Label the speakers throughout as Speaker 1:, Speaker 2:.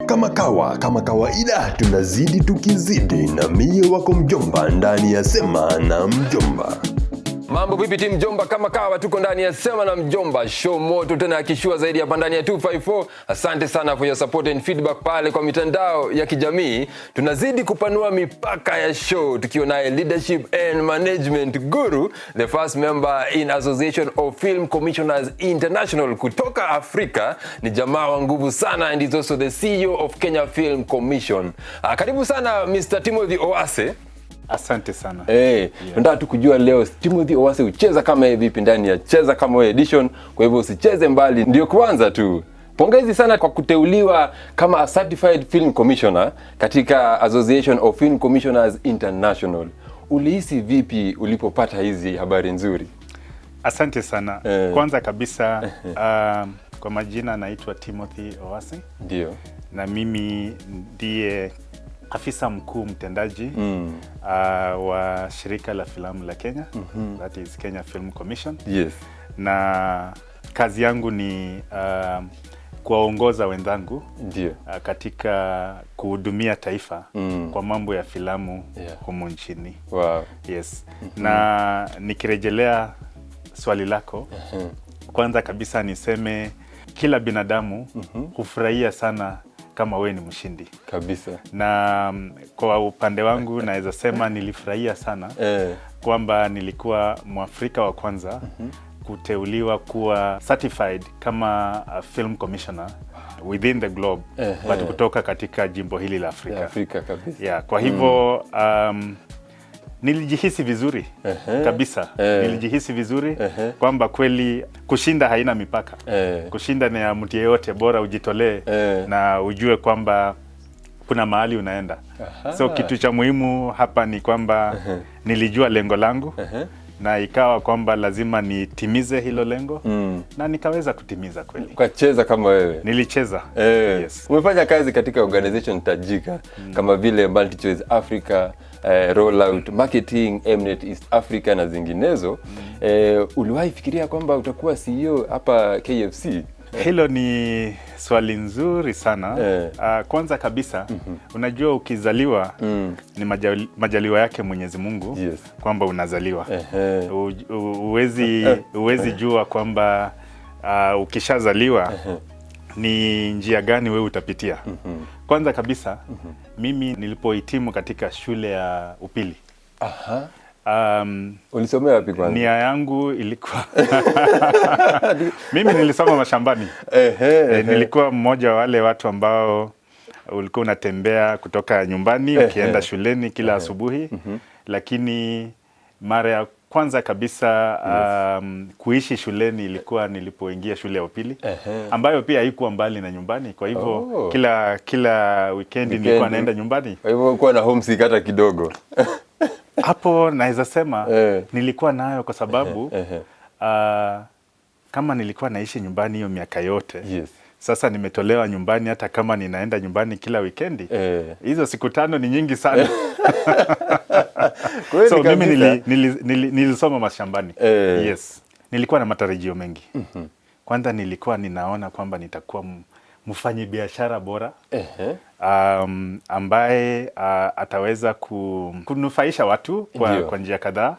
Speaker 1: Kama kawaida tunazidi tukizidi na mie wako mjomba ndani ya Sema na Mjomba.
Speaker 2: Mambo vipi team Mjomba, kama kawa tuko ndani ya Sema na Mjomba, show moto tena akishua zaidi hapa ndani ya 254. Asante sana for your support and feedback pale kwa mitandao ya kijamii. Tunazidi kupanua mipaka ya show tukiwa naye leadership and management guru, the first member in Association of Film Commissioners International kutoka Afrika. Ni jamaa wa nguvu sana and is also the CEO of Kenya Film Commission. Karibu sana Mr. Timothy Owase.
Speaker 3: Asante sana.
Speaker 2: Tunataka tukujua leo Timothy Owase ucheza kama hivi vipi ndani ya Cheza Kama Wewe edition. Kwa hivyo usicheze mbali, ndio kwanza tu. Pongezi sana kwa kuteuliwa kama a certified film commissioner katika Association of Film Commissioners International. Ulihisi vipi ulipopata hizi habari nzuri?
Speaker 3: Asante sana. Kwanza kabisa kwa majina naitwa Timothy Owase.
Speaker 2: Ndio.
Speaker 3: Na mimi ndiye afisa mkuu mtendaji wa shirika la filamu la Kenya, that is Kenya Film Commission.
Speaker 2: Yes.
Speaker 3: Na kazi yangu ni kuwaongoza wenzangu katika kuhudumia taifa kwa mambo ya filamu humu nchini.
Speaker 2: Wow.
Speaker 3: Yes. Na nikirejelea swali lako, kwanza kabisa niseme kila binadamu hufurahia sana kama wewe ni mshindi.
Speaker 2: Kabisa.
Speaker 3: Na kwa upande wangu naweza sema nilifurahia sana kwamba nilikuwa Mwafrika wa kwanza kuteuliwa kuwa certified kama film commissioner within the globe, but kutoka katika jimbo hili la Afrika.
Speaker 2: Afrika kabisa.
Speaker 3: Yeah, kwa hivyo nilijihisi vizuri kabisa. Nilijihisi vizuri kwamba kweli kushinda haina mipaka. Kushinda ni ya mtu yeyote, bora ujitolee na ujue kwamba kuna mahali unaenda. So kitu cha muhimu hapa ni kwamba nilijua lengo langu na ikawa kwamba lazima nitimize hilo lengo na nikaweza kutimiza kweli.
Speaker 2: Ukacheza kama wewe.
Speaker 3: Nilicheza.
Speaker 2: Yes. Umefanya kazi katika organization tajika kama vile MultiChoice Africa, Rollout, Marketing, Mnet East Africa na zinginezo. Uliwahi fikiria kwamba utakuwa CEO hapa KFC?
Speaker 3: Hilo ni swali nzuri sana. Kwanza kabisa, unajua ukizaliwa ni majaliwa yake Mwenyezi Mungu.
Speaker 2: Yes. Kwamba
Speaker 3: unazaliwa. Uwezi jua kwamba ukishazaliwa ni njia gani wewe utapitia. Kwanza kabisa, mimi nilipohitimu katika shule ya upili.
Speaker 2: Ulisomea wapi kwanza?
Speaker 3: Nia yangu ilikuwa mimi nilisoma mashambani. Nilikuwa mmoja wa wale watu ambao ulikuwa unatembea kutoka nyumbani ukienda shuleni kila asubuhi. Lakini mara ya kwanza kabisa kuishi shuleni ilikuwa nilipoingia shule ya upili, ambayo pia haikuwa mbali na nyumbani. Kwa hivyo kila weekend nilikuwa naenda nyumbani.
Speaker 2: Kwa hivyo ulikuwa na homesick hata kidogo.
Speaker 3: Hapo naweza sema nilikuwa nayo kwa sababu kama nilikuwa naishi nyumbani hiyo miaka yote.
Speaker 2: Yes.
Speaker 3: Sasa nimetolewa nyumbani, hata kama ninaenda nyumbani kila weekendi. Hizo siku 5 ni nyingi sana. So mimi nilisoma mashambani. Yes. Nilikuwa na matarajio mengi. Kwanza nilikuwa ninaona kwamba nitakuwa mfanyi biashara bora. Ambaye ataweza kunufaisha watu kwa njia kadhaa.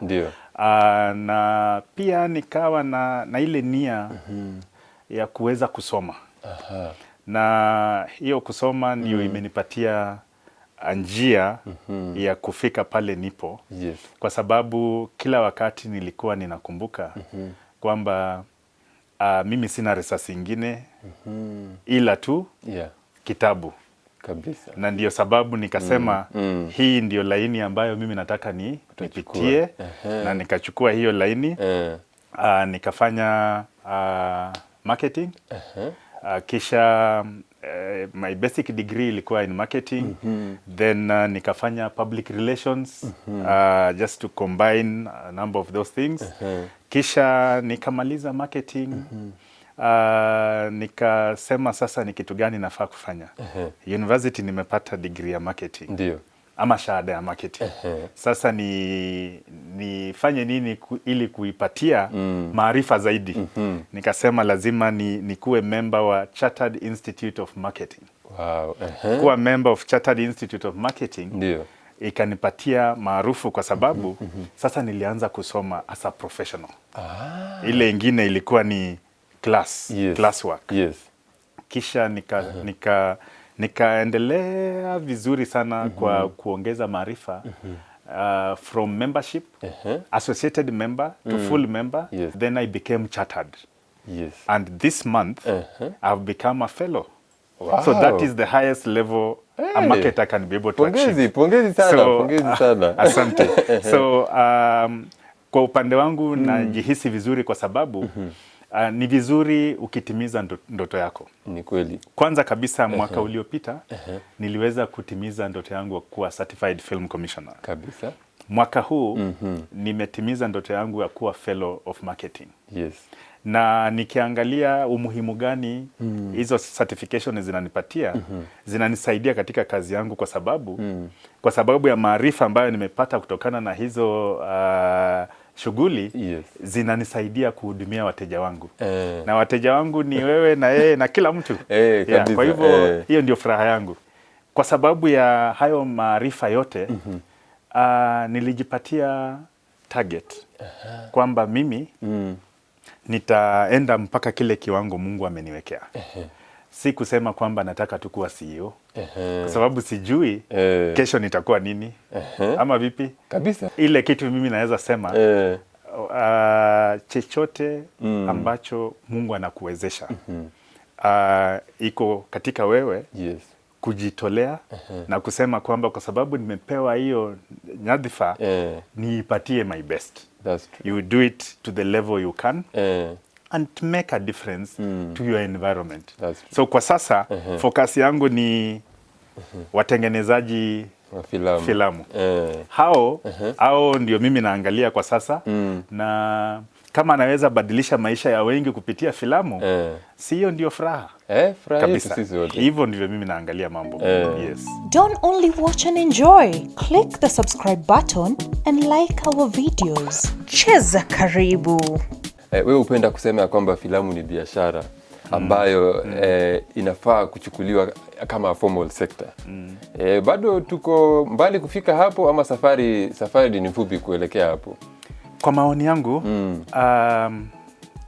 Speaker 3: Na pia nikawa na ile nia ya kuweza kusoma. Na hiyo kusoma ndio imenipatia njia ya kufika pale nipo.
Speaker 2: Yes.
Speaker 3: Kwa sababu kila wakati nilikuwa ninakumbuka kwamba mimi sina risasi ingine ila tu kitabu.
Speaker 2: Kabisa.
Speaker 3: Na ndio sababu nikasema hii ndio laini ambayo mimi nataka nipitie. Na nikachukua hiyo laini. Nikafanya marketing. Kisha my basic degree ilikuwa in marketing. Then nikafanya public relations, just to combine a number of those things. Kisha nikamaliza marketing. Nikasema sasa ni kitu gani nafaa kufanya. University nimepata degree ya marketing.
Speaker 2: Ndio.
Speaker 3: Ama shahada ya marketing. Sasa nifanye nini ili kuipatia maarifa zaidi. Nikasema lazima nikuwe member wa Chartered Institute of Marketing.
Speaker 2: Wow.
Speaker 3: Kuwa member of Chartered Institute of Marketing
Speaker 2: Ndio.
Speaker 3: ikanipatia maarufu kwa sababu sasa nilianza kusoma as a professional. Ile ingine ilikuwa ni classwork.
Speaker 2: Yes.
Speaker 3: Kisha nikaendelea vizuri sana kwa kuongeza maarifa from membership, associated member to full member.
Speaker 2: Yes.
Speaker 3: Then I became chartered.
Speaker 2: Yes.
Speaker 3: And this month I've become a fellow.
Speaker 2: Wow.
Speaker 3: So that is the highest level a marketer can be able to achieve.
Speaker 2: Pongezi sana, pongezi sana.
Speaker 3: Asante. So kwa upande wangu najihisi vizuri kwa sababu ni vizuri ukitimiza ndoto yako.
Speaker 2: Ni kweli.
Speaker 3: Kwanza kabisa mwaka uliopita niliweza kutimiza ndoto yangu ya kuwa certified film commissioner.
Speaker 2: Kabisa.
Speaker 3: Mwaka huu nimetimiza ndoto yangu ya kuwa fellow of marketing.
Speaker 2: Yes.
Speaker 3: Na nikiangalia umuhimu gani hizo certification zinanipatia, zinanisaidia katika kazi yangu kwa sababu ya maarifa ambayo nimepata kutokana na hizo shughuli.
Speaker 2: Yes.
Speaker 3: Zinanisaidia kuhudumia wateja wangu. Na wateja wangu ni wewe na yeye na kila mtu. Kwa hivyo hiyo ndio furaha yangu. Kwa sababu ya hayo maarifa yote nilijipatia target kwamba mimi nitaenda mpaka kile kiwango Mungu ameniwekea. Si kusema kwamba nataka tu kuwa CEO. Kwa sababu sijui kesho nitakuwa nini. Ama vipi?
Speaker 2: Kabisa.
Speaker 3: Ile kitu mimi naweza sema chochote ambacho Mungu anakuwezesha iko katika wewe.
Speaker 2: Yes.
Speaker 3: Kujitolea na kusema kwamba kwa sababu nimepewa hiyo nyadhifa niipatie my best.
Speaker 2: That's true.
Speaker 3: You do it to the level you can and make a difference to your environment.
Speaker 2: That's true.
Speaker 3: So kwa sasa focus yangu ni watengenezaji
Speaker 2: wa
Speaker 3: filamu. Hao ndio mimi naangalia kwa sasa na kama naweza badilisha maisha ya wengi kupitia filamu, si hiyo ndio furaha?
Speaker 2: Furaha
Speaker 3: Kabisa.
Speaker 2: sisi wote.
Speaker 3: Hivyo ndivyo mimi naangalia mambo. Yes.
Speaker 4: Don't only watch and enjoy. Click the subscribe button and like our videos. Cheza karibu.
Speaker 2: Wewe upenda kusema kwamba filamu ni biashara ambayo inafaa kuchukuliwa kama formal sector. Bado tuko mbali kufika hapo ama safari ni fupi kuelekea hapo?
Speaker 3: Kwa maoni yangu,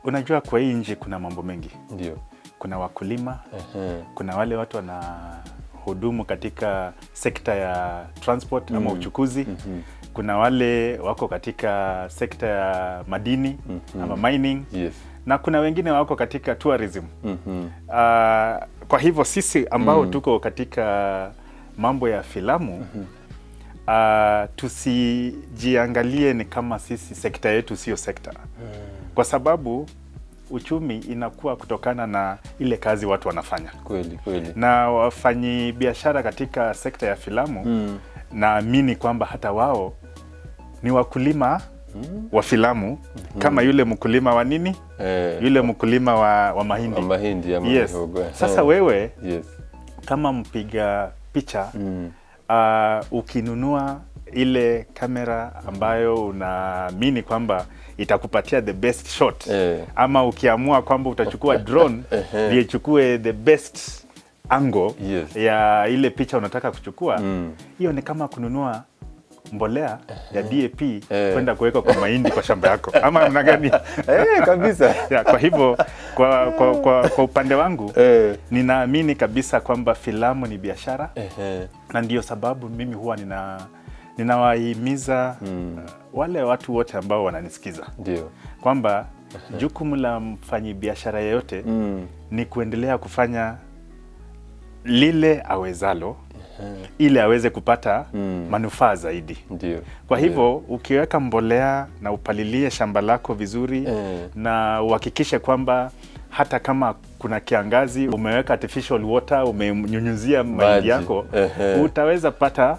Speaker 3: unajua kwa hii nje kuna mambo mengi.
Speaker 2: Ndio.
Speaker 3: Kuna wakulima, kuna wale watu wanahudumu katika sekta ya transport ama uchukuzi. Kuna wale wako katika sekta ya madini ama mining.
Speaker 2: Yes.
Speaker 3: Na kuna wengine wako katika tourism. Kwa hivyo sisi ambao tuko katika mambo ya filamu, tusijiangalie ni kama sisi sekta yetu sio sekta. Kwa sababu uchumi inakuwa kutokana na ile kazi watu wanafanya.
Speaker 2: Kweli.
Speaker 3: Na wafanyi biashara katika sekta ya filamu naamini kwamba hata wao ni wakulima wa filamu kama yule mkulima wa nini? Yule mkulima wa mahindi.
Speaker 2: Wa mahindi ama
Speaker 3: yes.
Speaker 2: mihogo.
Speaker 3: Sasa wewe
Speaker 2: kama
Speaker 3: mpiga picha ukinunua ile kamera ambayo unaamini kwamba itakupatia the best shot ama ukiamua kwamba utachukua drone ichukue the best angle ya ile picha unataka kuchukua, hiyo ni kama kununua mbolea ya DAP kwenda kuweka kwa mahindi kwa shamba yako ama namna gani?
Speaker 2: Kabisa.
Speaker 3: Kwa hivyo kwa upande wangu ninaamini kabisa kwamba filamu ni biashara na ndio sababu mimi huwa ninawahimiza wale watu wote ambao wananisikiza kwamba jukumu la mfanyi biashara yeyote ni kuendelea kufanya lile awezalo ili aweze kupata manufaa zaidi. Kwa hivyo ukiweka mbolea na upalilie shamba lako vizuri na uhakikishe kwamba hata kama kuna kiangazi umeweka artificial water, umenyunyuzia mahindi yako, utaweza pata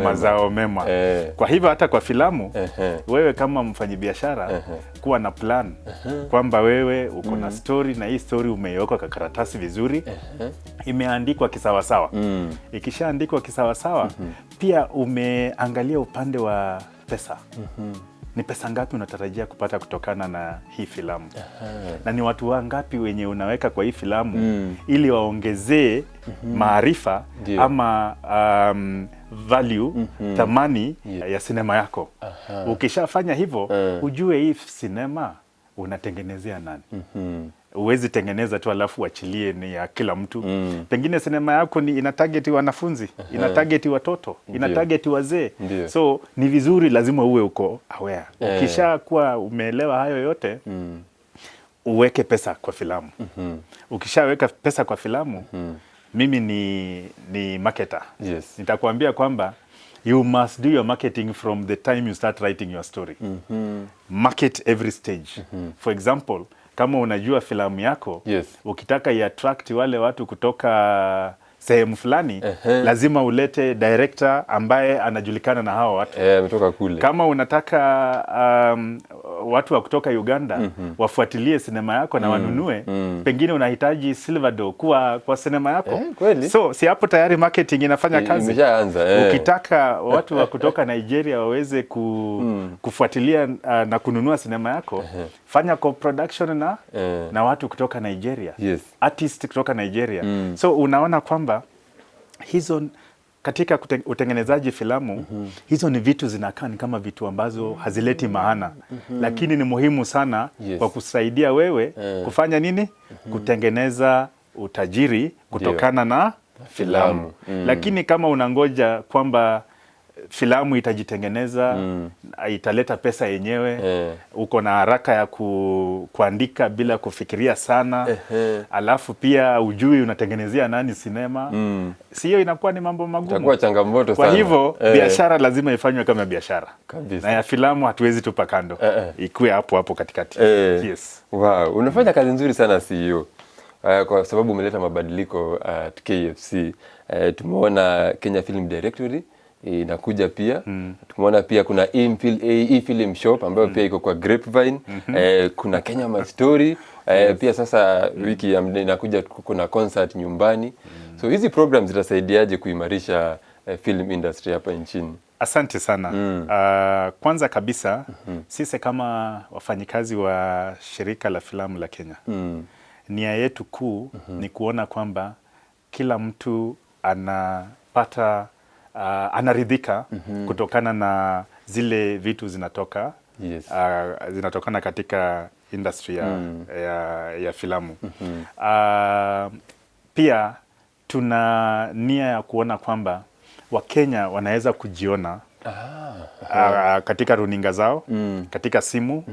Speaker 3: mazao mema. Kwa hivyo hata kwa filamu wewe kama mfanyabiashara kuwa na plan kwamba wewe uko na story na hii story umeiweka kwa karatasi vizuri, imeandikwa kisawasawa. Ikishaandikwa kisawasawa, pia umeangalia upande wa pesa. ni pesa ngapi unatarajia kupata kutokana na hii filamu. Na ni watu wangapi wenye unaweka kwa hii filamu ili waongezee maarifa ama value, thamani ya sinema yako. Ukishafanya hivyo, ujue hii sinema unatengenezea nani. Uwezi tengeneza tu alafu uachilie ni ya kila mtu. Pengine sinema yako ni ina target wanafunzi, ina target watoto, ina target wazee. So ni vizuri, lazima uwe uko aware. Ukisha kuwa umeelewa hayo yote, uweke pesa kwa filamu. Ukishaweka pesa kwa filamu, mimi ni marketer. Nitakwambia kwamba you must do your marketing from the time you start writing your story. Market every stage. For example, kama unajua filamu yako, ukitaka i-attract wale watu kutoka sehemu fulani, lazima ulete director ambaye anajulikana na hao watu.
Speaker 2: Ametoka kule.
Speaker 3: Kama unataka watu wa kutoka Uganda wafuatilie sinema yako na wanunue, pengine unahitaji Silverdo kwa sinema yako. So si hapo tayari marketing inafanya kazi. Ukitaka watu wa kutoka Nigeria waweze kufuatilia na kununua sinema yako, fanya co-production na watu kutoka Nigeria, artist kutoka Nigeria. So unaona kwamba hizo katika utengenezaji filamu, hizo ni vitu zinakaa ni kama vitu ambazo hazileti maana, lakini ni muhimu sana kwa kusaidia wewe kufanya nini? Kutengeneza utajiri kutokana na filamu. Lakini kama unangoja kwamba filamu itajitengeneza, italeta pesa yenyewe, uko na haraka ya kuandika bila kufikiria sana, alafu pia ujui unatengenezea nani sinema, sio, inakuwa ni mambo magumu.
Speaker 2: Itakuwa changamoto sana.
Speaker 3: Kwa hivyo biashara lazima ifanywe kama biashara. Na ya filamu hatuwezi tupa kando. Ikue hapo katikati.
Speaker 2: Wow, unafanya kazi nzuri sana CEO. Kwa sababu umeleta mabadiliko at KFC. Tumeona Kenya Film Directory inakuja pia. Tumeona pia kuna e-film shop ambayo pia iko kwa Grapevine. Kuna Kenya My Story. Pia sasa wiki inakuja kuna concert nyumbani. So hizi programs zitasaidiaje kuimarisha film industry hapa nchini?
Speaker 3: Asante sana. Kwanza kabisa, sisi kama wafanyikazi wa shirika la filamu la Kenya, nia yetu kuu ni kuona kwamba kila mtu anapata anaridhika kutokana na zile vitu zinatokana katika industry ya filamu. Pia tuna nia ya kuona kwamba Wakenya wanaweza kujiona katika runinga zao, katika simu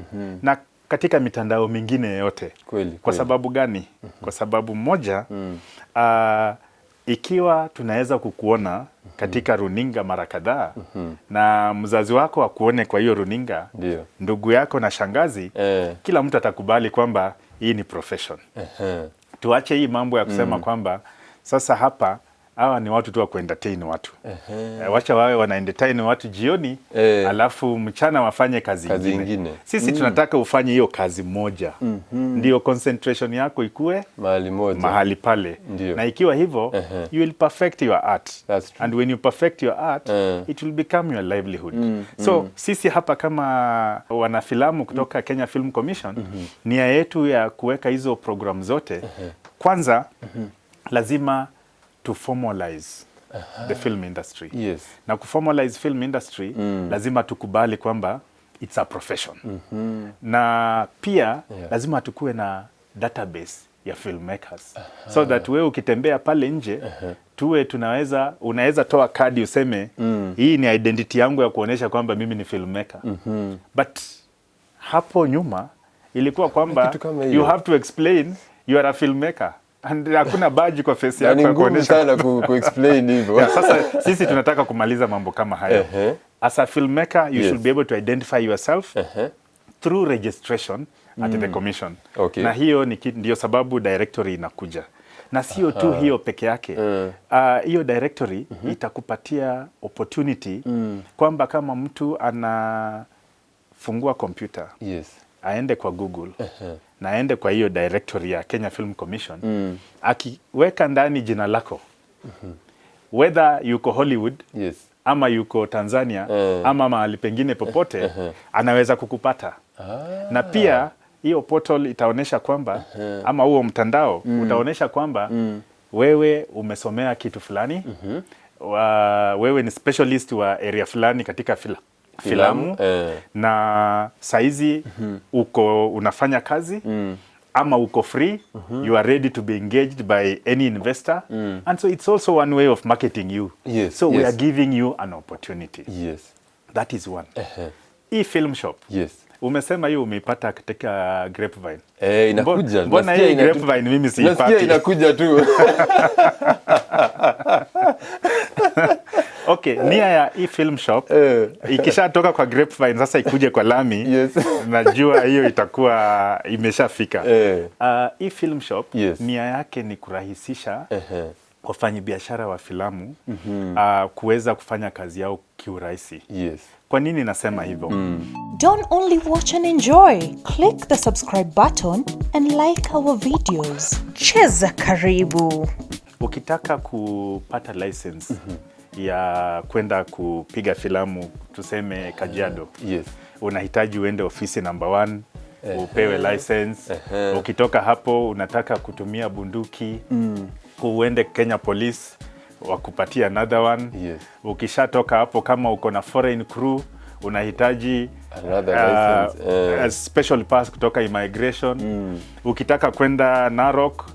Speaker 3: na katika mitandao mingine yote. Kwa sababu gani? Kwa sababu moja, ikiwa tunaweza kukuona katika runinga mara kadhaa, na mzazi wako akuone kwa hiyo runinga, ndugu yako na shangazi, kila mtu atakubali kwamba hii ni profession. Tuache hii mambo ya kusema kwamba sasa hapa hawa ni watu tu wa kuentertain watu. Wacha wawe wana entertain watu jioni, alafu mchana wafanye kazi nyingine. Sisi tunataka ufanye hiyo kazi moja. Ndio concentration yako ikue
Speaker 2: mahali moja,
Speaker 3: mahali pale. Na ikiwa hivyo, you will perfect your art. And when you perfect your art, it will become your livelihood. So sisi hapa kama wanafilamu kutoka Kenya Film Commission, nia yetu ya kuweka hizo program zote, kwanza lazima to formalize the film industry. Na kuformalize film industry, lazima tukubali kwamba it's a profession. Na pia lazima tukue na database ya filmmakers. So that wewe ukitembea pale nje, unaweza toa kadi useme, hii ni identity yangu ya kuonesha kwamba mimi ni filmmaker. But hapo nyuma ilikuwa kwamba you have to explain you are a filmmaker. And hakuna badge kwa face yako ya kuonesha
Speaker 2: sana ku-explain hivyo.
Speaker 3: Sasa sisi tunataka kumaliza mambo kama hayo. As a filmmaker, you should be able to identify yourself through registration at the commission. Na hiyo ndio sababu directory inakuja. Na sio tu hiyo peke yake. Hiyo directory itakupatia opportunity kwamba kama mtu anafungua kompyuta, aende kwa Google, na aende kwa hiyo directory ya Kenya Film Commission, akiweka ndani jina lako, whether yuko Hollywood ama yuko Tanzania ama mahali pengine popote anaweza kukupata. Na pia hiyo portal itaonesha kwamba ama huo mtandao utaonesha kwamba wewe umesomea kitu fulani, wewe ni specialist wa area fulani katika filamu na saizi uko unafanya kazi ama uko free, you are ready to be engaged by any investor, and so it's also one way of marketing you. So we are giving you an opportunity. That is one. Hii film shop umesema hiyo umeipata katika Grapevine.
Speaker 2: Inakuja.
Speaker 3: Mbona hii Grapevine mimi siipati?
Speaker 2: Nasikia inakuja tu.
Speaker 3: Okay, nia ya hii film shop ikishatoka kwa Grapevine sasa ikuje kwa lami, najua hiyo itakuwa imeshafika. Hii film shop nia yake ni kurahisisha wafanyabiashara wa filamu kuweza kufanya kazi yao kiurahisi. Kwa nini nasema hivyo?
Speaker 4: Don't only watch and enjoy. Click the subscribe button and like our videos. Cheza karibu.
Speaker 3: Ukitaka kupata license ya kwenda kupiga filamu tuseme Kajiado, unahitaji uende ofisi number 1 upewe license. Ukitoka hapo unataka kutumia bunduki, uende Kenya Police wakupatia another one. Ukishatoka hapo kama uko na foreign crew unahitaji a special pass kutoka immigration. Ukitaka kwenda Narok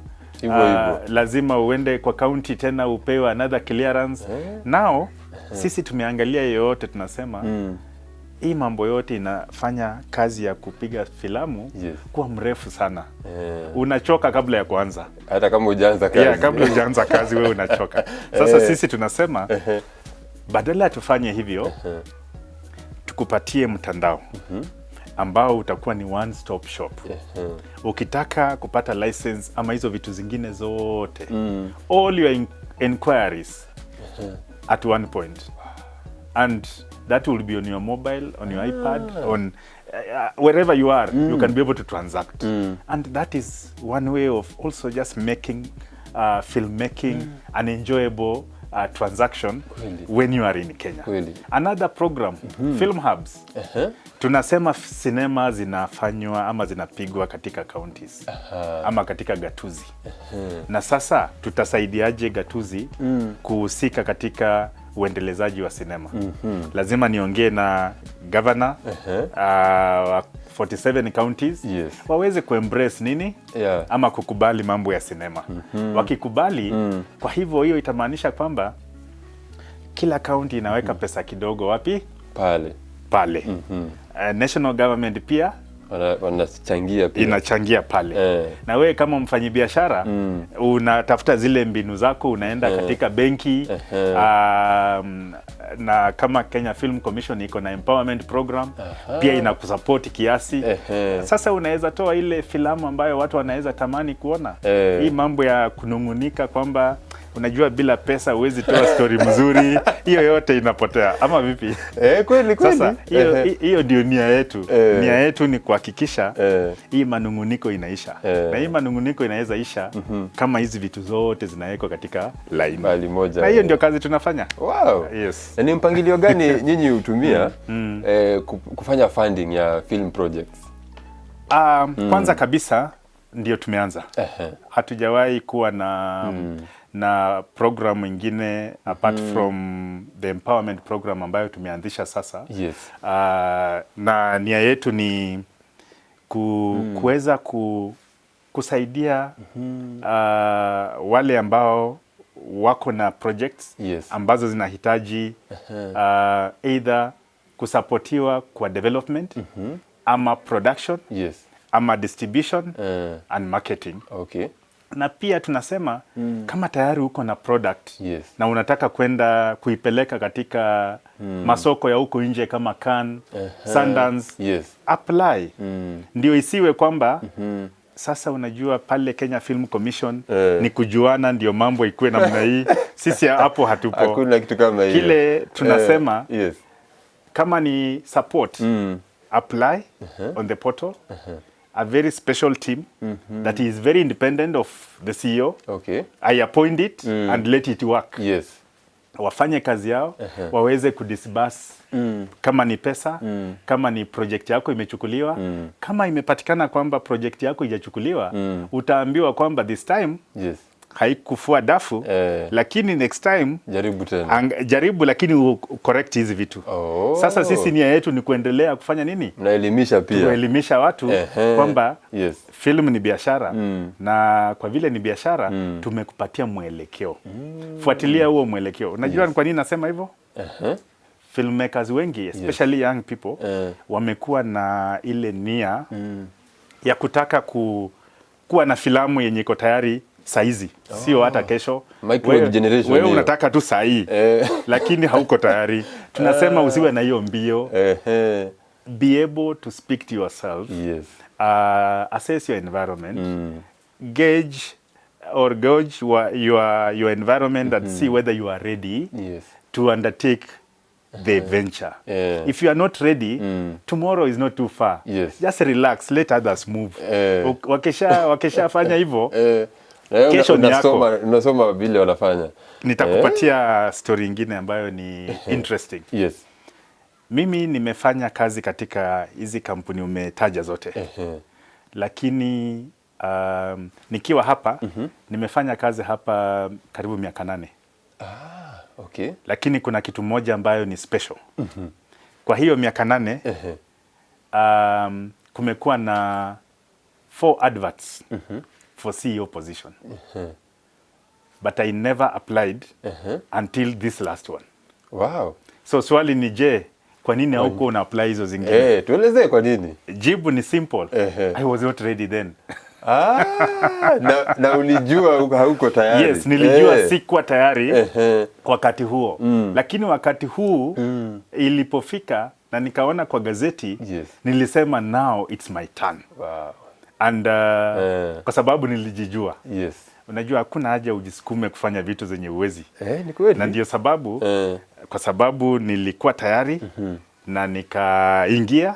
Speaker 3: lazima uende kwa county tena upewe another clearance. Now sisi tumeangalia yote, tunasema hii mambo yote inafanya kazi ya kupiga filamu kuwa mrefu sana. Unachoka kabla ya kuanza.
Speaker 2: Hata kama hujaanza kazi.
Speaker 3: Kabla hujaanza kazi wewe unachoka. Sasa sisi tunasema badala tufanye hivyo, tukupatie mtandao ambao utakuwa ni one stop shop. Ukitaka kupata license ama hizo vitu zingine zote, all your inquiries at one point, and that will be on your mobile, on your iPad, on wherever you are, you can be able to transact. And that is one way of also just making filmmaking an enjoyable transaction when you are in Kenya. Another program, Film Hubs. Tunasema sinema zinafanywa ama zinapigwa katika counties ama katika gatuzi. Na sasa tutasaidiaje gatuzi kuhusika katika uendelezaji wa sinema? Lazima niongee na governor 47 counties waweze kuembrace nini ama kukubali mambo ya sinema. Wakikubali, kwa hivyo hiyo itamaanisha kwamba kila county inaweka pesa kidogo wapi? Pale. National government pia
Speaker 2: wanachangia pia.
Speaker 3: Inachangia pale. Na wewe kama mfanyabiashara unatafuta zile mbinu zako, unaenda katika benki na kama Kenya Film Commission iko na empowerment program pia inakusupport kiasi. Sasa unaweza toa ile filamu ambayo watu wanaweza tamani kuona. Hii mambo ya kunungunika kwamba unajua bila pesa huwezi toa story mzuri, hiyo yote inapotea. Ama vipi?
Speaker 2: Kweli.
Speaker 3: Sasa hiyo ndio nia yetu. Nia yetu ni kuhakikisha hii manunguniko inaisha. Na hii manunguniko inaweza isha kama hizi vitu zote zinawekwa katika line moja. Na hiyo ndio kazi tunafanya.
Speaker 2: Wow. Na ni mpangilio gani nyinyi hutumia kufanya funding ya film projects?
Speaker 3: Kwanza kabisa ndio tumeanza. Hatujawahi kuwa na program ingine apart from the empowerment program ambayo tumeanzisha sasa. Na nia yetu ni kuweza kusaidia wale ambao wako na projects ambazo zinahitaji either kusapotiwa kwa development ama production ama distribution and marketing. Na pia tunasema kama tayari uko na product na unataka kwenda kuipeleka katika masoko ya huko nje kama Cannes, Sundance, apply. Ndio isiwe kwamba sasa unajua pale Kenya Film Commission ni kujuana ndio mambo ikuwe namna hii. Sisi hapo hatupo.
Speaker 2: Hakuna kitu kama hiyo.
Speaker 3: Kile tunasema kama ni support, apply on the portal. A very special team that is very independent of the CEO. I appoint it and let it work. wafanye kazi yao, waweze kudisburse kama ni pesa, kama ni project yako imechukuliwa, kama imepatikana kwamba project yako haijachukuliwa, utaambiwa kwamba this time haikufua dafu, lakini next time
Speaker 2: jaribu tena.
Speaker 3: Jaribu lakini correct hizi vitu. Sasa sisi nia yetu ni kuendelea kufanya nini?
Speaker 2: Mnaelimisha pia.
Speaker 3: Kuelimisha watu kwamba film ni biashara, na kwa vile ni biashara tumekupatia mwelekeo. Fuatilia huo mwelekeo. Unajua ni kwa nini nasema hivyo? Filmmakers wengi, especially young people, wamekuwa na ile nia ya kutaka kuwa na filamu yenye iko tayari saizi, sio hata kesho. Wewe unataka tu sahi, lakini hauko tayari. Tunasema usiwe na hiyo mbio. Be able to speak to yourself. Assess your environment. Gauge your environment and see whether you are ready to undertake the venture. If you are not ready, tomorrow is not too far. Just relax, let others move. Wakesha fanya hivyo, kesho ni yako.
Speaker 2: Unasoma vile wanafanya.
Speaker 3: Nitakupatia story nyingine ambayo ni interesting. Mimi nimefanya kazi katika hizi kampuni umetaja zote. Lakini nikiwa hapa nimefanya kazi hapa karibu miaka 8. Lakini kuna kitu moja ambayo ni special. Kwa hiyo miaka 8 kumekuwa na 4 adverts for CEO position. But I never applied until this last one.
Speaker 2: Wow. So
Speaker 3: swali ni je, kwa nini hauko una apply hizo zingine?
Speaker 2: Tuelezee kwa nini.
Speaker 3: Jibu ni simple. I was not ready then.
Speaker 2: Na ulijua hauko tayari.
Speaker 3: Yes, nilijua sikuwa tayari wakati huo. Lakini wakati huu ilipofika na nikaona kwa gazeti, nilisema now it's my turn. And kwa sababu nilijijua. Unajua hakuna haja ujisukume kufanya vitu zenye uwezi.
Speaker 2: Ni kweli.
Speaker 3: Na ndio sababu kwa sababu nilikuwa tayari na nikaingia,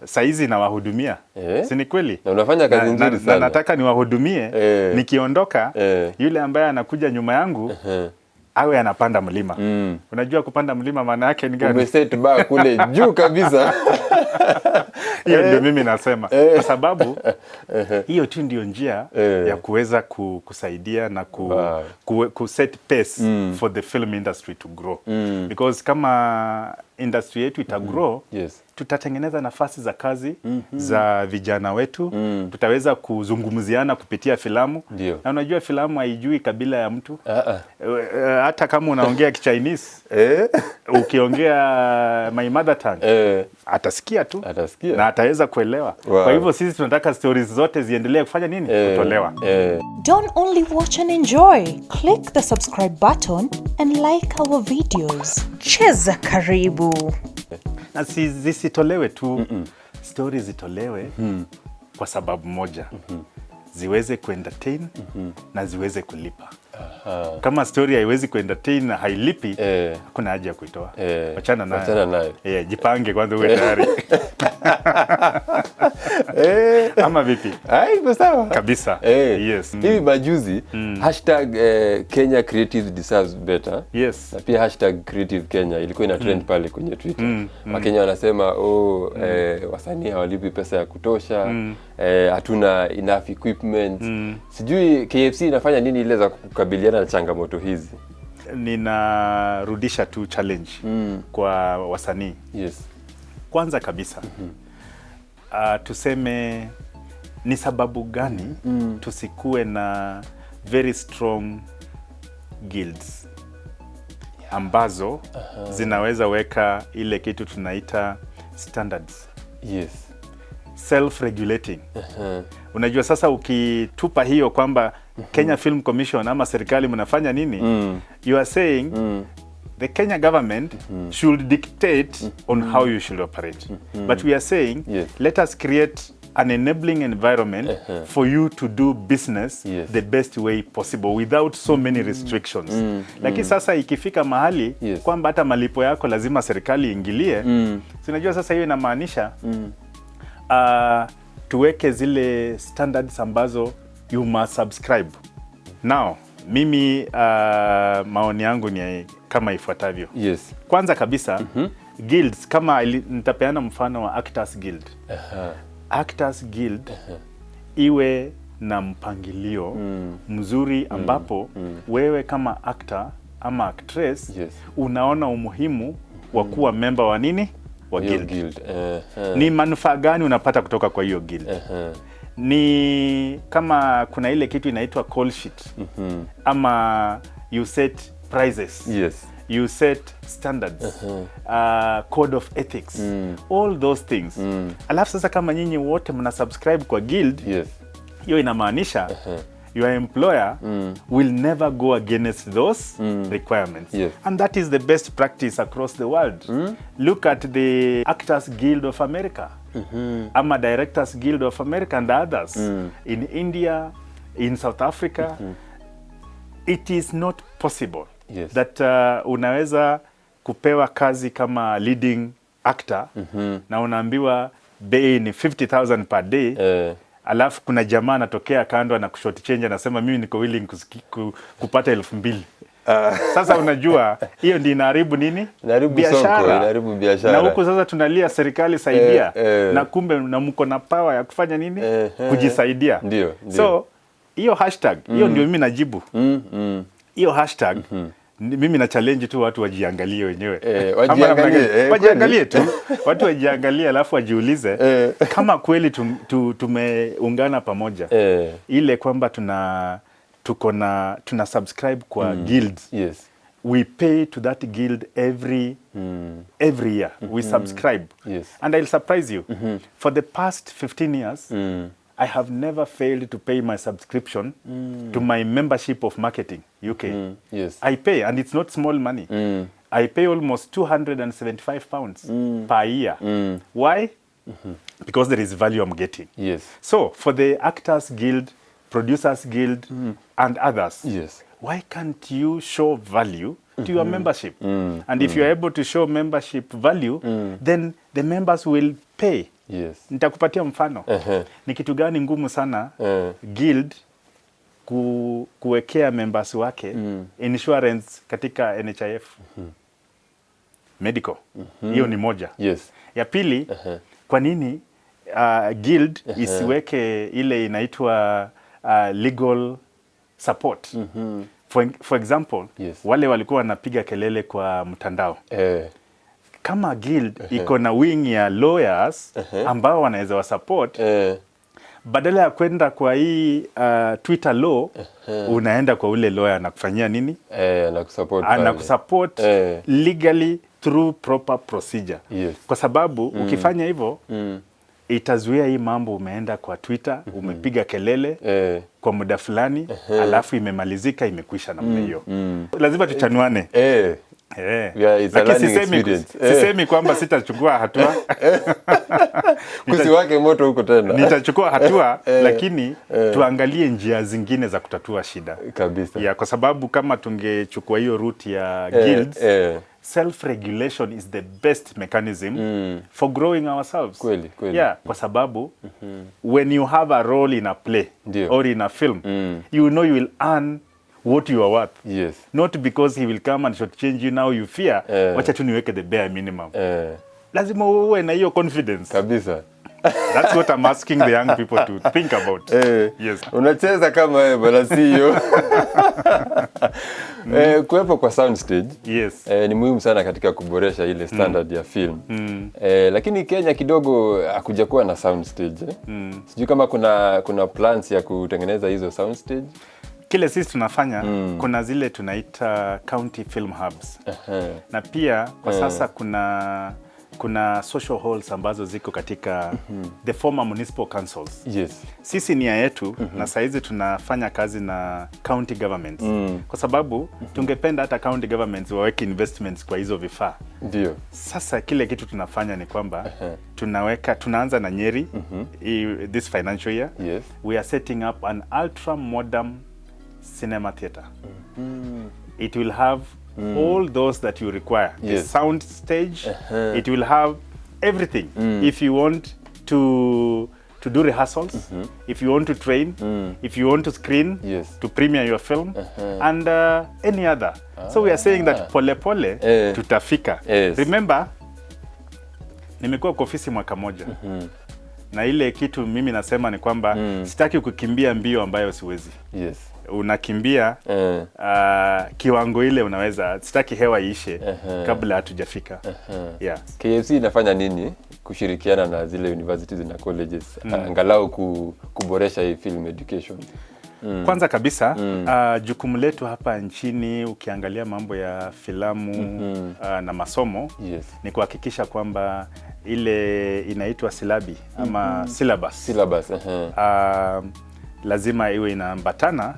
Speaker 3: saizi na wahudumia. Si ni kweli?
Speaker 2: Na unafanya kazi nzuri sana.
Speaker 3: Na nataka niwahudumie, nikiondoka yule ambaye anakuja nyuma yangu awe anapanda mlima. Unajua kupanda mlima maana yake ni gani?
Speaker 2: Umeset bar kule juu kabisa.
Speaker 3: Hiyo ndio mimi nasema. Kwa sababu hiyo tu ndio njia ya kuweza kusaidia na set pace for the film industry to grow. Because kama industry yetu itagrow, tutatengeneza nafasi za kazi za vijana wetu, tutaweza kuzungumziana kupitia filamu. Na unajua filamu haijui kabila ya mtu. Hata kama unaongea Kichinese, ukiongea my mother tongue, atasikia tu na ataweza kuelewa. Kwa hivyo sisi tunataka stories zote ziendelee kufanya nini? Kutolewa.
Speaker 4: Don't only watch and enjoy. Click the subscribe button and like our videos. Cheza karibu.
Speaker 3: Na zisitolewe tu, stories zitolewe kwa sababu moja. Ziweze kuentertain na ziweze kulipa. Kama story haiwezi kuentertain na hailipi, hakuna haja ya kuitoa. Achana nayo. Jipange kwanza uwe tayari. Ama vipi?
Speaker 2: Iko sawa
Speaker 3: kabisa.
Speaker 2: Hivi majuzi #Kenya Creative Deserves Better. Na pia #Creative Kenya ilikuwa ina trend pale kwenye Twitter. Wakenya wanasema wasanii hawalipi pesa ya kutosha, hatuna enough equipment. Sijui KFC inafanya nini ile za kukabiliana na changamoto hizi?
Speaker 3: Ninarudisha tu challenge kwa wasanii. Kwanza kabisa tuseme ni sababu gani tusikue na very strong guilds ambazo zinaweza weka ile kitu tunaita standards. Self-regulating. Unajua sasa ukitupa hiyo kwamba Kenya Film Commission ama serikali mnafanya nini? You are saying the Kenya government should dictate on how you should operate. But we are saying let us create an enabling environment for you to do business the best way possible without so many restrictions. Lakini sasa ikifika mahali kwamba hata malipo yako lazima serikali ingilie, unajua sasa hiyo inamaanisha tuweke zile standards ambazo you must subscribe. Now, Mimi maoni yangu ni kama ifuatavyo.
Speaker 2: Yes.
Speaker 3: Kwanza kabisa, guilds, kama nitapeana mfano wa Actors Guild. Actors Guild iwe na mpangilio mzuri ambapo wewe kama actor ama actress unaona umuhimu wa kuwa member wa nini? Wa guild. Ni manufaa gani unapata kutoka kwa hiyo guild? Ni kama kuna ile kitu inaitwa call sheet. Ama you set prices.
Speaker 2: Yes.
Speaker 3: You set standards. Code of ethics. All those things. Alafu sasa kama nyinyi wote mna subscribe kwa guild, hiyo inamaanisha your employer will never go against those requirements. And that is the best practice across the world. Look at the Actors Guild of America. Ama Directors Guild of America and others. In India, in South Africa. It is not possible that unaweza kupewa kazi kama leading actor na unaambiwa bei ni 50,000 per day. Alafu kuna jamaa anatokea kando na kushort change anasema mimi niko willing kupata 2,000. Sasa unajua hiyo ndio inaharibu nini? Biashara. Na huko sasa tunalia serikali saidia. Na kumbe na mko na power ya kufanya nini? Kujisaidia.
Speaker 2: Ndio.
Speaker 3: So hiyo hashtag, hiyo ndio mimi najibu. Hiyo hashtag mimi na challenge tu watu wajiangalie wenyewe. Wajiangalie tu. Watu wajiangalie alafu wajiulize kama kweli tumeungana pamoja. Ile kwamba tuna subscribe kwa guilds. We pay to that guild every year. We subscribe. And I'll surprise you. For the past 15 years, I have never failed to pay my subscription to my membership of Marketing UK. I pay, and it's not small money. I pay almost £275 per year. Why? Because there is value I'm getting. So for the Actors Guild, Producers Guild, and others, why can't you show value to your membership? And if you're able to show membership value, then the members will pay. Nitakupatia mfano. Ni kitu gani ngumu sana guild kuwekea members wake insurance katika NHIF? Medical. Hiyo ni moja. Ya pili, kwa nini guild isiweke ile inaitwa legal support? For example, wale walikuwa wanapiga kelele kwa mtandao. Kama guild iko na wing ya lawyers ambao wanaweza wa support, badala ya kwenda kwa hii Twitter law, unaenda kwa ule lawyer na kufanyia nini? Anakusupport legally through proper procedure. Kwa sababu ukifanya hivyo itazuia hii mambo umeenda kwa Twitter, umepiga kelele kwa muda fulani, alafu imemalizika, imekwisha namna hiyo. Lazima tuchanuane. Lakini sisemi kwamba sitachukua hatua.
Speaker 2: Kusiwake moto huko tena.
Speaker 3: Nitachukua hatua, lakini tuangalie njia zingine za kutatua shida.
Speaker 2: Kabisa.
Speaker 3: Kwa sababu kama tungechukua hiyo route ya guilds, self-regulation is the best mechanism for growing ourselves.
Speaker 2: Kweli.
Speaker 3: Kwa sababu when you have a role in a play or in a film, you know you will earn what you are worth. Not because he will come and shortchange you, now you fear. Wacha tu niweke the bare minimum. Lazima uwe na hiyo confidence.
Speaker 2: Kabisa.
Speaker 3: That's what I'm asking the young people to think about.
Speaker 2: Unacheza kama wewe bwana CEO. Kuwepo kwa sound stage ni muhimu sana katika kuboresha ile standard ya film. Lakini Kenya kidogo hakuja kuwa na sound stage. Sijui kama kuna plans ya kutengeneza hizo sound stage.
Speaker 3: Kile sisi tunafanya, kuna zile tunaita county film hubs. Na pia kwa sasa kuna social halls ambazo ziko katika the former municipal councils. Sisi nia yetu na saizi tunafanya kazi na county governments. Kwa sababu tungependa hata county governments waweke investments kwa hizo vifaa. Sasa kile kitu tunafanya ni kwamba tunaanza na Nyeri this financial year. We are setting up an ultra modern cinema theater. It will have all those that you require. The sound stage, it will have everything. If you want to to do rehearsals, if you want to train, if you want to screen,
Speaker 2: Yes.
Speaker 3: to premiere your film, and any other. So we are saying that pole pole tutafika.
Speaker 2: Yes.
Speaker 3: Remember, nimekuwa kwa ofisi mwaka moja. Na ile kitu mimi nasema ni kwamba sitaki kukimbia mbio ambayo siwezi.
Speaker 2: Yes.
Speaker 3: Unakimbia kiwango ile unaweza, sitaki hewa iishe kabla hatujafika. Yeah.
Speaker 2: KFC inafanya nini kushirikiana na zile universities na colleges angalau kuboresha hii film education?
Speaker 3: Kwanza kabisa jukumu letu hapa nchini ukiangalia mambo ya filamu na masomo ni kuhakikisha kwamba ile inaitwa silabi ama syllabus lazima iwe inaambatana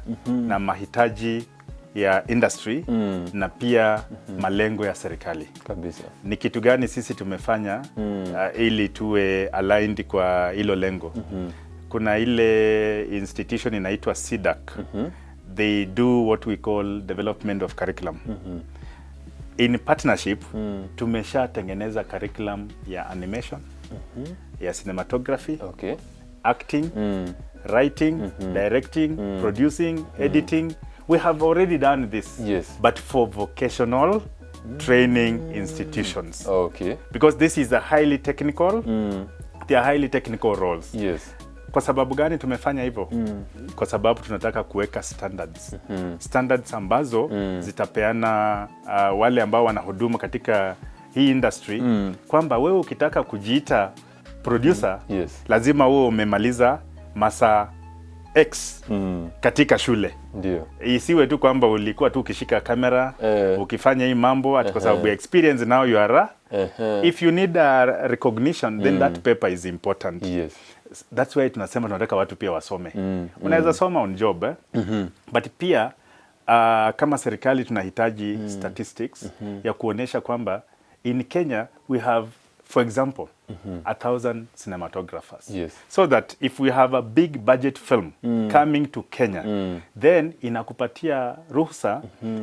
Speaker 3: na mahitaji ya industry na pia malengo ya serikali.
Speaker 2: Kabisa.
Speaker 3: Ni kitu gani sisi tumefanya ili tuwe aligned kwa hilo lengo? Kuna ile institution inaitwa CDAC. They do what we call development of curriculum. In partnership tumeshatengeneza curriculum ya animation, ya cinematography, acting, writing, directing, producing, editing. We have already done this, but for vocational training institutions. Because this is a highly technical, they are highly technical roles. Kwa sababu gani tumefanya hivyo? Kwa sababu tunataka kuweka standards. Standards ambazo zitapeana wale ambao wanahudumu katika hii industry kwamba wewe ukitaka kujiita producer lazima wewe umemaliza masaa X katika shule.
Speaker 2: Ndio.
Speaker 3: Isiwe tu kwamba ulikuwa tu ukishika kamera ukifanya hii mambo ati kwa sababu experience now you are if you need a recognition then that paper is important. That's why tunasema tunataka watu pia wasome. Unaweza soma on job but pia kama serikali tunahitaji statistics ya kuonesha kwamba in Kenya we have, for example, 1,000 cinematographers. So that if we have a big budget film coming to Kenya, then inakupatia ruhusa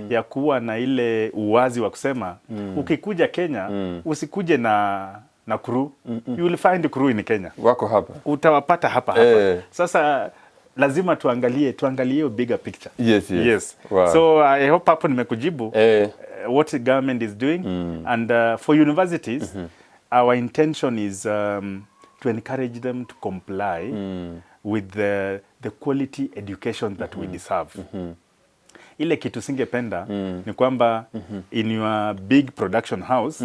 Speaker 3: ya kuwa na ile uwazi wa kusema ukikuja Kenya usikuje na crew. You will find crew in Kenya.
Speaker 2: Wako hapa.
Speaker 3: Utawapata hapa. Sasa lazima tuangalie bigger picture. Yes.
Speaker 2: Wow.
Speaker 3: So I hope hapo nimekujibu what the government is doing and for universities our intention is to encourage them to comply with the quality education that we deserve. Ile kitu singependa ni kwamba in your big production house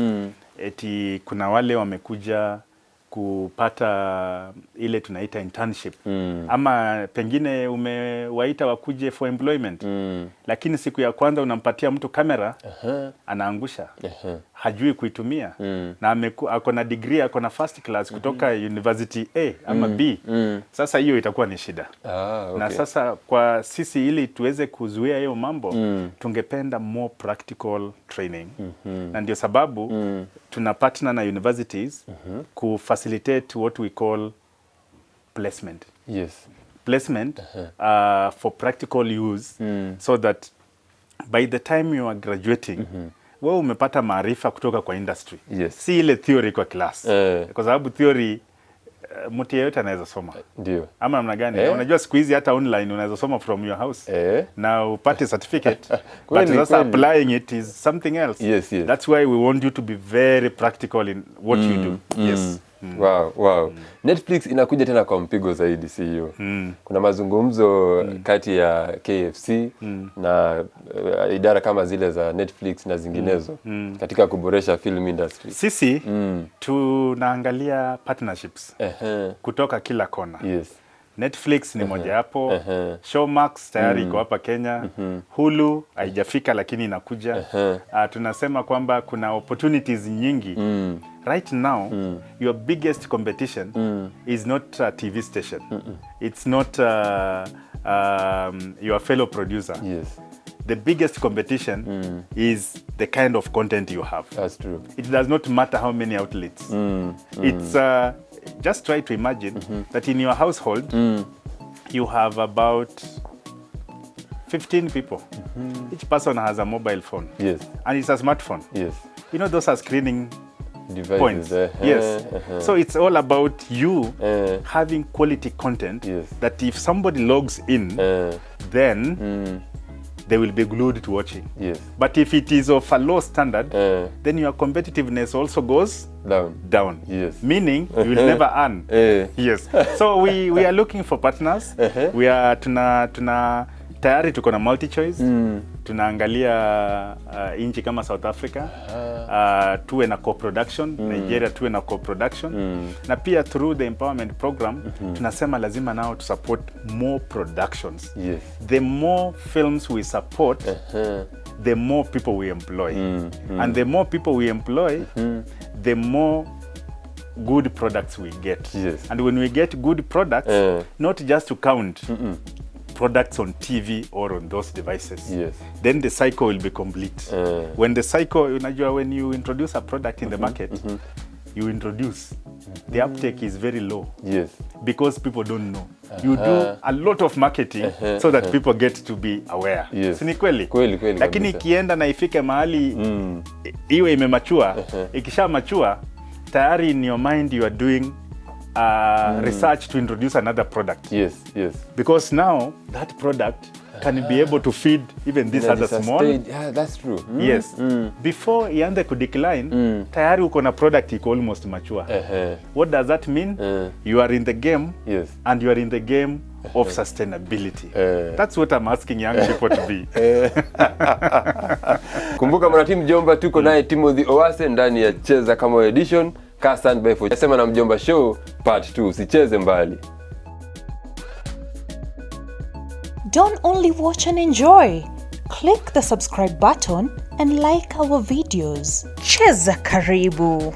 Speaker 3: eti kuna wale wamekuja kupata ile tunaita internship ama pengine umewaita wakuje for employment lakini siku ya kwanza unampatia mtu kamera anaangusha hajui kuitumia na ako na degree ako na first class kutoka university A ama B. Sasa hiyo itakuwa ni shida. Na sasa kwa sisi ili tuweze kuzuia hiyo mambo tungependa more practical training na ndio sababu tuna partner na universities ku facilitate what we call placement. Placement for practical use so that by the time you are graduating wewe umepata maarifa kutoka kwa industry. Si ile theory kwa class. Kwa sababu theory mtu yeyote anaweza soma.
Speaker 2: Ndio.
Speaker 3: Ama namna gani? Unajua siku hizi hata online unaweza soma from your house. Na upate certificate. But just applying it is something else. That's why we want you to be very practical in what you do.
Speaker 2: Wow. Netflix inakuja tena kwa mpigo zaidi, si hiyo? Kuna mazungumzo kati ya KFC na idara kama zile za Netflix na zinginezo katika kuboresha film industry.
Speaker 3: Sisi tunaangalia partnerships kutoka kila kona. Netflix ni moja hapo. Showmax tayari iko hapa Kenya. Hulu haijafika lakini inakuja. Tunasema kwamba kuna opportunities nyingi. Right now, your biggest competition is not a TV station. It's not your fellow producer. The biggest competition is the kind of content you have.
Speaker 2: That's true.
Speaker 3: It does not matter how many outlets. It's just try to imagine that in your household you have about 15 people. Each person has a mobile phone. And it's a smartphone. You know those are screening
Speaker 2: Devices,
Speaker 3: points. Yes. So it's all about you having quality content
Speaker 2: Yes.
Speaker 3: that if somebody logs in, then they will be glued to watching.
Speaker 2: Yes.
Speaker 3: But if it is of a low standard, then your competitiveness also goes down.
Speaker 2: Yes.
Speaker 3: Meaning you will never earn. Yes. So we are looking for partners. We are tuna tayari tuko na multi-choice. Tunaangalia nchi kama South Africa. Tuwe na co-production. Nigeria tuwe na co-production. Na pia through the empowerment program, tunasema lazima nao to support more productions.
Speaker 2: Yes.
Speaker 3: The more films we support, the more people we employ. And the more people we employ, the more good products we get.
Speaker 2: Yes.
Speaker 3: And when we get good products, not just to count products on TV or on those devices,
Speaker 2: Yes.
Speaker 3: then the cycle will be complete. When the cycle, unajua, when you introduce a product in the market, you introduce, the uptake is very low.
Speaker 2: Yes.
Speaker 3: Because people don't know. You do a lot of marketing so that people get to be aware.
Speaker 2: Yes.
Speaker 3: Si ni kweli?
Speaker 2: Kweli
Speaker 3: Lakini
Speaker 2: kabisa.
Speaker 3: ikienda na ifike mahali iwe imemachua, ikisha machua, tayari in your mind you are doing research to introduce another product.
Speaker 2: Yes.
Speaker 3: Because now that product can be able to feed even this other small.
Speaker 2: Yeah, that's true.
Speaker 3: Yes. Before ianze kudecline, tayari uko na product iko almost mature. What does that mean? You are in the game,
Speaker 2: Yes.
Speaker 3: and you are in the game of sustainability. That's what I'm asking young people to be.
Speaker 2: Kumbuka Mwanatimu Mjomba, tuko naye Timothy Owase ndani ya Cheza Kama Wewe edition. Kaa standby for Sema na Mjomba show part 2. Usicheze mbali.
Speaker 4: Don't only watch and enjoy. Click the subscribe button and like our videos. Cheza karibu.